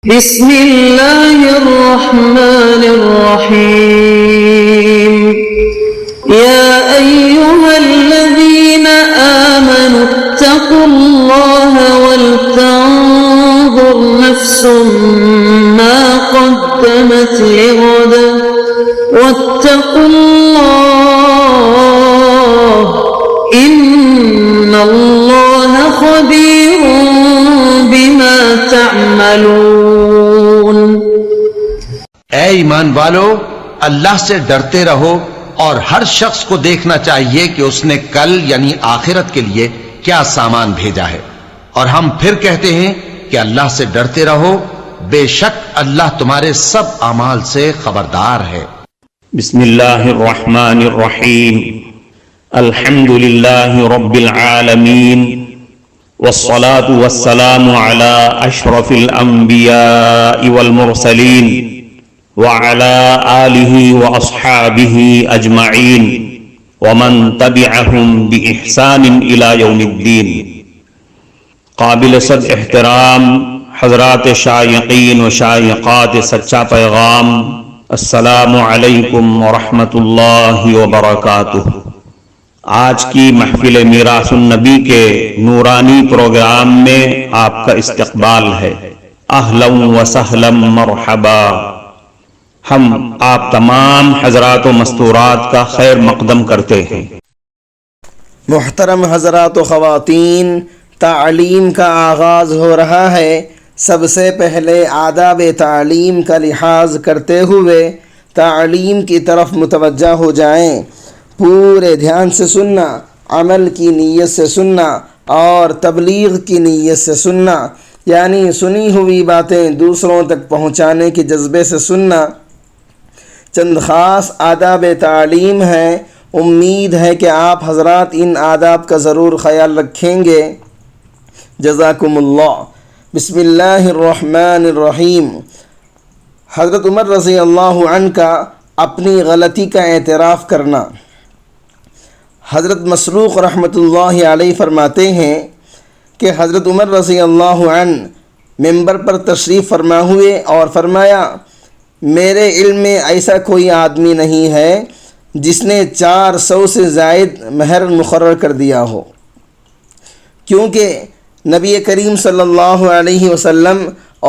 بسم الله الرحمن الرحيم يا أيها الذين آمنوا اتقوا الله ولتنظر نفس ما قدمت لغد واتقوا الله إن الله خبير بما تعملون۔ اے ایمان والو، اللہ سے ڈرتے رہو اور ہر شخص کو دیکھنا چاہیے کہ اس نے کل یعنی آخرت کے لیے کیا سامان بھیجا ہے، اور ہم پھر کہتے ہیں کہ اللہ سے ڈرتے رہو، بے شک اللہ تمہارے سب اعمال سے خبردار ہے۔ بسم اللہ الرحمن الرحیم، الحمد للہ رب العالمین، والصلاة والسلام على اشرف الانبیاء والمرسلین وعلى آلہ واصحابہ اجمعین ومن تبعہم بإحسان الى یوم الدین۔ قابل صد احترام حضرات شائقین و شائقات سچا پیغام، السلام علیکم ورحمۃ اللہ وبرکاتہ۔ آج کی محفل میراث النبی کے نورانی پروگرام میں آپ کا استقبال ہے۔ اہلا و سہلا مرحبا۔ ہم آپ تمام حضرات و مستورات کا خیر مقدم کرتے ہیں۔ محترم حضرات و خواتین، تعلیم کا آغاز ہو رہا ہے۔ سب سے پہلے آداب تعلیم کا لحاظ کرتے ہوئے تعلیم کی طرف متوجہ ہو جائیں۔ پورے دھیان سے سننا، عمل کی نیت سے سننا اور تبلیغ کی نیت سے سننا، یعنی سنی ہوئی باتیں دوسروں تک پہنچانے کے جذبے سے سننا۔ چند خاص آداب تعلیم ہیں، امید ہے کہ آپ حضرات ان آداب کا ضرور خیال رکھیں گے۔ جزاکم اللہ۔ بسم اللہ الرحمن الرحیم۔ حضرت عمر رضی اللہ عنہ کا اپنی غلطی کا اعتراف کرنا۔ حضرت مسروق رحمۃ اللہ علیہ فرماتے ہیں کہ حضرت عمر رضی اللہ عنہ منبر پر تشریف فرما ہوئے اور فرمایا، میرے علم میں ایسا کوئی آدمی نہیں ہے جس نے 400 سے زائد مہر مقرر کر دیا ہو، کیونکہ نبی کریم صلی اللہ علیہ وسلم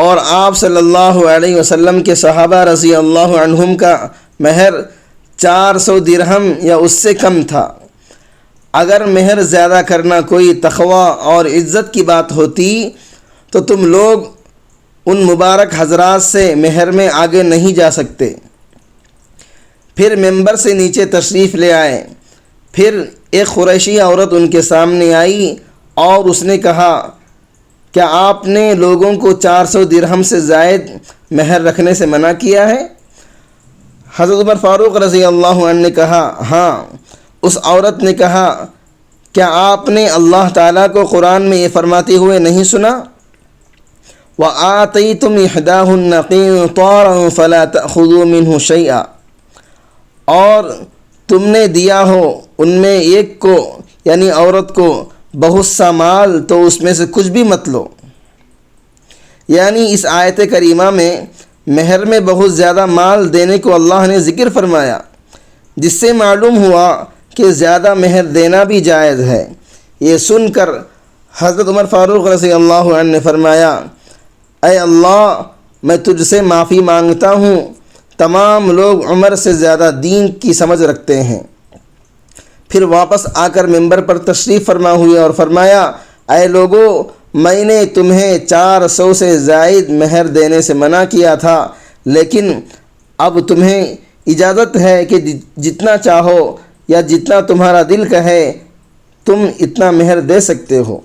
اور آپ صلی اللہ علیہ وسلم کے صحابہ رضی اللہ عنہم کا مہر 400 درہم یا اس سے کم تھا۔ اگر مہر زیادہ کرنا کوئی تقوی اور عزت کی بات ہوتی تو تم لوگ ان مبارک حضرات سے مہر میں آگے نہیں جا سکتے۔ پھر ممبر سے نیچے تشریف لے آئے۔ پھر ایک قریشی عورت ان کے سامنے آئی اور اس نے کہا، کیا آپ نے لوگوں کو 400 درہم سے زائد مہر رکھنے سے منع کیا ہے؟ حضرت عمر فاروق رضی اللہ عنہ نے کہا، ہاں۔ اس عورت نے کہا، کیا آپ نے اللہ تعالیٰ کو قرآن میں یہ فرماتے ہوئے نہیں سنا؟ وَآتَيْتُمْ إِحْدَاهُنَّ قِنطَارًا فَلَا تَأْخُذُوا مِنْهُ شَيْئًا، اور تم نے دیا ہو ان میں ایک کو یعنی عورت کو بہت سا مال تو اس میں سے کچھ بھی مت لو۔ یعنی اس آیت کریمہ میں مہر میں بہت زیادہ مال دینے کو اللہ نے ذکر فرمایا، جس سے معلوم ہوا کہ زیادہ مہر دینا بھی جائز ہے۔ یہ سن کر حضرت عمر فاروق رضی اللہ عنہ نے فرمایا، اے اللہ، میں تجھ سے معافی مانگتا ہوں، تمام لوگ عمر سے زیادہ دین کی سمجھ رکھتے ہیں۔ پھر واپس آ کر منبر پر تشریف فرما ہوئے اور فرمایا، اے لوگو، میں نے تمہیں 400 سے زائد مہر دینے سے منع کیا تھا، لیکن اب تمہیں اجازت ہے کہ جتنا چاہو یا جتنا تمہارا دل کہے تم اتنا مہر دے سکتے ہو۔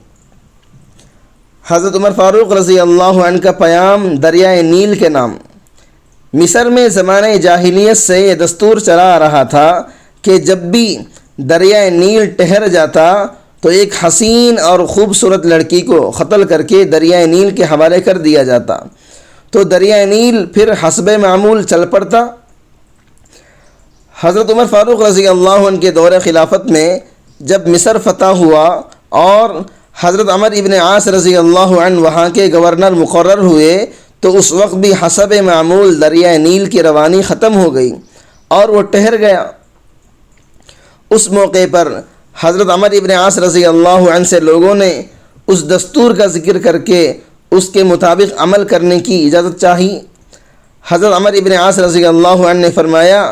حضرت عمر فاروق رضی اللہ عنہ کا پیام دریائے نیل کے نام۔ مصر میں زمانہ جاہلیت سے یہ دستور چلا آ رہا تھا کہ جب بھی دریائے نیل ٹھہر جاتا تو ایک حسین اور خوبصورت لڑکی کو قتل کر کے دریائے نیل کے حوالے کر دیا جاتا، تو دریائے نیل پھر حسب معمول چل پڑتا۔ حضرت عمر فاروق رضی اللہ عنہ کے دور خلافت میں جب مصر فتح ہوا اور حضرت عمر ابن عاص رضی اللہ عنہ وہاں کے گورنر مقرر ہوئے تو اس وقت بھی حسب معمول دریائے نیل کی روانی ختم ہو گئی اور وہ ٹھہر گیا۔ اس موقع پر حضرت عمر ابن عاص رضی اللہ عنہ سے لوگوں نے اس دستور کا ذکر کر کے اس کے مطابق عمل کرنے کی اجازت چاہی۔ حضرت عمر ابن عاص رضی اللہ عنہ نے فرمایا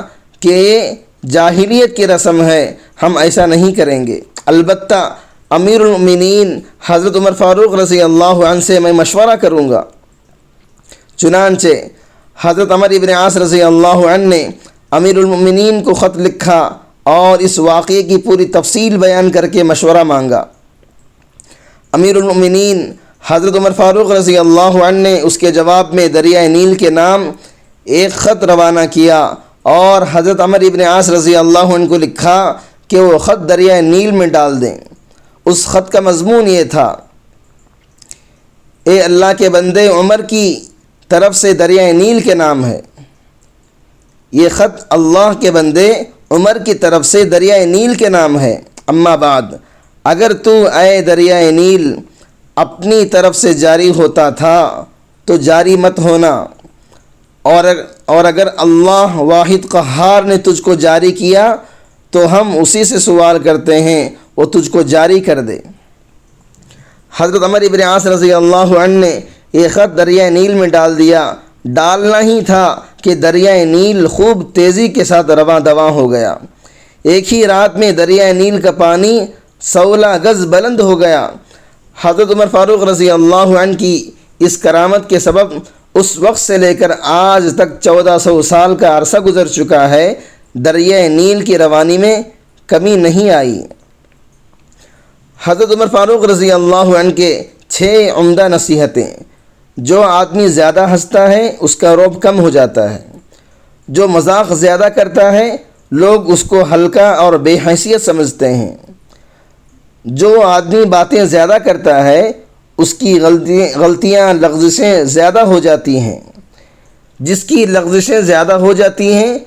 کہ یہ جاہلیت کی رسم ہے، ہم ایسا نہیں کریں گے، البتہ امیر المؤمنین حضرت عمر فاروق رضی اللہ عنہ سے میں مشورہ کروں گا۔ چنانچہ حضرت عمر ابن عاص رضی اللہ عنہ نے امیر المؤمنین کو خط لکھا اور اس واقعے کی پوری تفصیل بیان کر کے مشورہ مانگا۔ امیر المؤمنین حضرت عمر فاروق رضی اللہ عنہ نے اس کے جواب میں دریائے نیل کے نام ایک خط روانہ کیا اور حضرت عمر ابن عاص رضی اللہ عنہ کو لکھا کہ وہ خط دریائے نیل میں ڈال دیں۔ اس خط کا مضمون یہ تھا: اے اللہ کے بندے، عمر کی طرف سے دریائے نیل کے نام ہے۔ یہ خط اللہ کے بندے عمر کی طرف سے دریائے نیل کے نام ہے۔ اما بعد، اگر تو اے دریائے نیل اپنی طرف سے جاری ہوتا تھا تو جاری مت ہونا، اور اگر اللہ واحد قہار نے تجھ کو جاری کیا تو ہم اسی سے سوال کرتے ہیں وہ تجھ کو جاری کر دے۔ حضرت عمر ابن عاص رضی اللہ عنہ نے یہ خط دریائے نیل میں ڈال دیا۔ ڈالنا ہی تھا کہ دریائے نیل خوب تیزی کے ساتھ رواں دواں ہو گیا۔ ایک ہی رات میں دریائے نیل کا پانی 16 گز بلند ہو گیا۔ حضرت عمر فاروق رضی اللہ عنہ کی اس کرامت کے سبب اس وقت سے لے کر آج تک 1400 سال کا عرصہ گزر چکا ہے، دریائے نیل کی روانی میں کمی نہیں آئی۔ حضرت عمر فاروق رضی اللہ عنہ کے 6 عمدہ نصیحتیں: جو آدمی زیادہ ہنستا ہے اس کا رعب کم ہو جاتا ہے، جو مذاق زیادہ کرتا ہے لوگ اس کو ہلکا اور بے حیثیت سمجھتے ہیں، جو آدمی باتیں زیادہ کرتا ہے اس کی غلطیاں لغزشیں زیادہ ہو جاتی ہیں، جس کی لغزشیں زیادہ ہو جاتی ہیں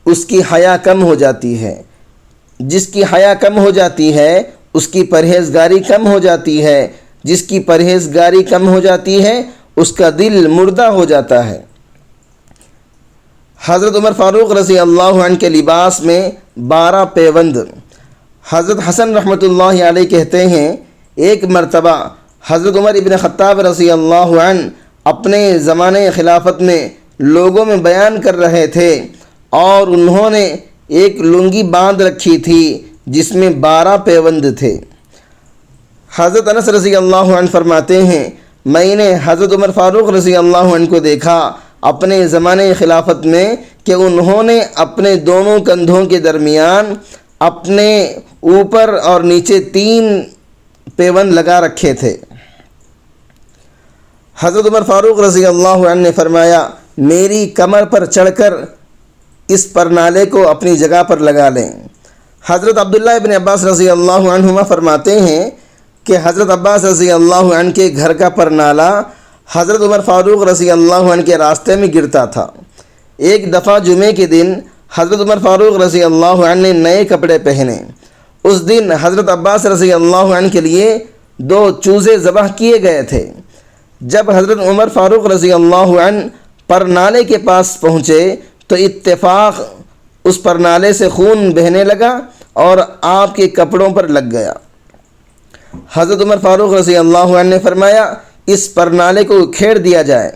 اس کی حیا کم ہو جاتی ہے، جس کی حیا کم ہو جاتی ہے اس کی پرہیزگاری کم ہو جاتی ہے، جس کی پرہیزگاری کم ہو جاتی ہے اس کا دل مردہ ہو جاتا ہے۔ حضرت عمر فاروق رضی اللہ عنہ کے لباس میں 12 پیوند۔ حضرت حسن رحمۃ اللہ علیہ کہتے ہیں، ایک مرتبہ حضرت عمر ابن خطاب رضی اللہ عنہ اپنے زمانے خلافت میں لوگوں میں بیان کر رہے تھے اور انہوں نے ایک لنگی باندھ رکھی تھی جس میں 12 پیوند تھے۔ حضرت انس رضی اللہ عنہ فرماتے ہیں، میں نے حضرت عمر فاروق رضی اللہ عنہ کو دیکھا اپنے زمانے خلافت میں کہ انہوں نے اپنے دونوں کندھوں کے درمیان اپنے اوپر اور نیچے 3 پیوند لگا رکھے تھے۔ حضرت عمر فاروق رضی اللہ عنہ نے فرمایا، میری کمر پر چڑھ کر اس پرنالے کو اپنی جگہ پر لگا لیں۔ حضرت عبداللہ ابن عباس رضی اللہ عنہما فرماتے ہیں کہ حضرت عباس رضی اللہ عنہ کے گھر کا پرنالہ حضرت عمر فاروق رضی اللہ عنہ کے راستے میں گرتا تھا۔ ایک دفعہ جمعے کے دن حضرت عمر فاروق رضی اللہ عنہ نے نئے کپڑے پہنے۔ اس دن حضرت عباس رضی اللہ عنہ کے لیے 2 چوزے ذبح کیے گئے تھے۔ جب حضرت عمر فاروق رضی اللہ عنہ پرنالے کے پاس پہنچے تو اتفاق اس پرنالے سے خون بہنے لگا اور آپ کے کپڑوں پر لگ گیا۔ حضرت عمر فاروق رضی اللہ عنہ نے فرمایا، اس پرنالے کو کھیڑ دیا جائے،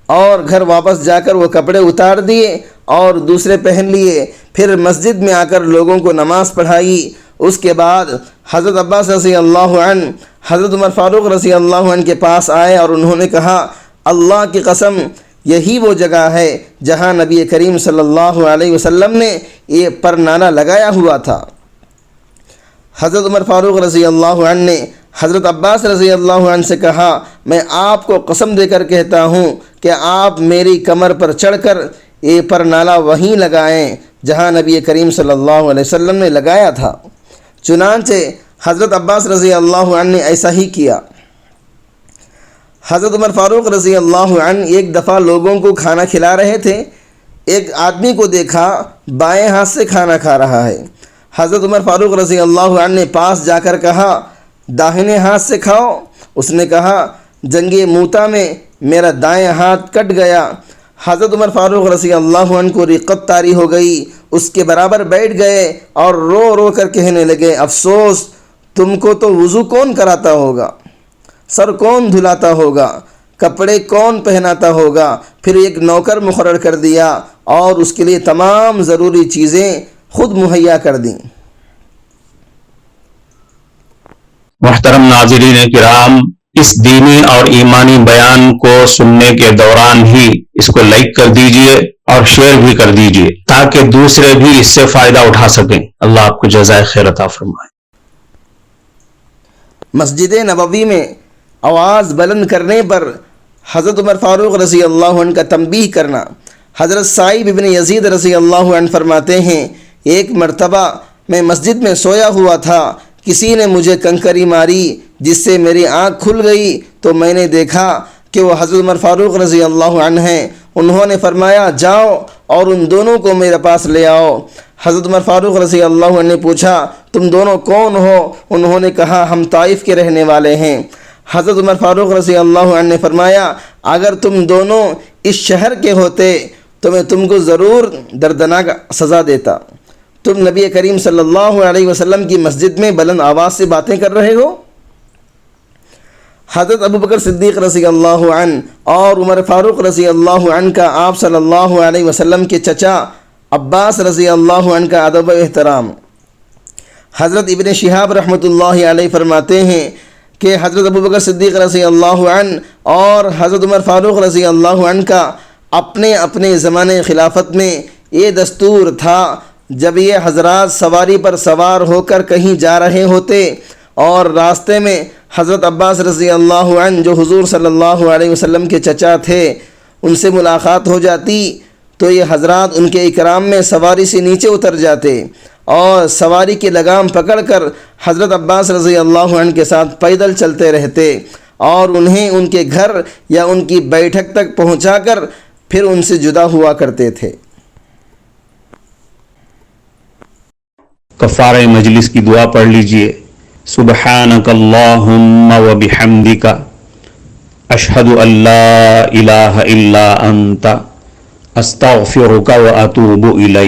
اور گھر واپس جا کر وہ کپڑے اتار دیے اور دوسرے پہن لیے۔ پھر مسجد میں آ کر لوگوں کو نماز پڑھائی۔ اس کے بعد حضرت عباس رضی اللہ عنہ حضرت عمر فاروق رضی اللہ عنہ کے پاس آئے اور انہوں نے کہا، اللہ کی قسم، یہی وہ جگہ ہے جہاں نبی کریم صلی اللہ علیہ وسلم نے یہ پرنالہ لگایا ہوا تھا۔ حضرت عمر فاروق رضی اللہ عنہ نے حضرت عباس رضی اللہ عنہ سے کہا، میں آپ کو قسم دے کر کہتا ہوں کہ آپ میری کمر پر چڑھ کر یہ پرنالہ وہیں لگائیں جہاں نبی کریم صلی اللہ علیہ وسلم نے لگایا تھا۔ چنانچہ حضرت عباس رضی اللہ عنہ نے ایسا ہی کیا۔ حضرت عمر فاروق رضی اللہ عنہ ایک دفعہ لوگوں کو کھانا کھلا رہے تھے۔ ایک آدمی کو دیکھا بائیں ہاتھ سے کھانا کھا رہا ہے۔ حضرت عمر فاروق رضی اللہ عنہ نے پاس جا کر کہا، داہنے ہاتھ سے کھاؤ۔ اس نے کہا، جنگ موتا میں میرا دائیں ہاتھ کٹ گیا۔ حضرت عمر فاروق رضی اللہ عنہ کو رقت طاری ہو گئی، اس کے برابر بیٹھ گئے اور رو رو کر کہنے لگے، افسوس، تم کو تو وضو کون کراتا ہوگا، سر کون دھلاتا ہوگا، کپڑے کون پہناتا ہوگا، پھر ایک نوکر مقرر کر دیا اور اس کے لیے تمام ضروری چیزیں خود مہیا کر دیں۔ محترم ناظرین کرام، اس دینی اور ایمانی بیان کو سننے کے دوران ہی اس کو لائک کر دیجئے اور شیئر بھی کر دیجئے تاکہ دوسرے بھی اس سے فائدہ اٹھا سکیں۔ اللہ آپ کو جزائے خیر عطا فرمائے۔ مسجد نبوی میں آواز بلند کرنے پر حضرت عمر فاروق رضی اللہ عنہ کا تنبیہ کرنا۔ حضرت سعید بن یزید رضی اللہ عنہ فرماتے ہیں، ایک مرتبہ میں مسجد میں سویا ہوا تھا، کسی نے مجھے کنکری ماری جس سے میری آنکھ کھل گئی تو میں نے دیکھا کہ وہ حضرت عمر فاروق رضی اللہ عنہ ہیں۔ انہوں نے فرمایا، جاؤ اور ان دونوں کو میرے پاس لے آؤ۔ حضرت عمر فاروق رضی اللہ عنہ نے پوچھا، تم دونوں کون ہو؟ انہوں نے کہا، ہم طائف کے رہنے والے ہیں۔ حضرت عمر فاروق رضی اللہ عنہ نے فرمایا، اگر تم دونوں اس شہر کے ہوتے تو میں تم کو ضرور دردناک سزا دیتا۔ تم نبی کریم صلی اللہ علیہ وسلم کی مسجد میں بلند آواز سے باتیں کر رہے ہو۔ حضرت ابوبکر صدیق رضی اللہ عنہ اور عمر فاروق رضی اللہ عنہ کا آپ صلی اللہ علیہ وسلم کے چچا عباس رضی اللہ عنہ کا ادب و احترام۔ حضرت ابن شہاب رحمۃ اللہ علیہ فرماتے ہیں کہ حضرت ابوبکر صدیق رضی اللہ عنہ اور حضرت عمر فاروق رضی اللہ عنہ کا اپنے اپنے زمانے خلافت میں یہ دستور تھا، جب یہ حضرات سواری پر سوار ہو کر کہیں جا رہے ہوتے اور راستے میں حضرت عباس رضی اللہ عنہ جو حضور صلی اللہ علیہ وسلم کے چچا تھے ان سے ملاقات ہو جاتی تو یہ حضرات ان کے اکرام میں سواری سے نیچے اتر جاتے اور سواری کی لگام پکڑ کر حضرت عباس رضی اللہ عنہ کے ساتھ پیدل چلتے رہتے اور انہیں ان کے گھر یا ان کی بیٹھک تک پہنچا کر پھر ان سے جدا ہوا کرتے تھے۔ کفارہ مجلس کی دعا پڑھ لیجئے۔ سبحانک اللہم و بحمدک، اشہد ان لا الہ الا انت، استغفرک و اتوب الیک۔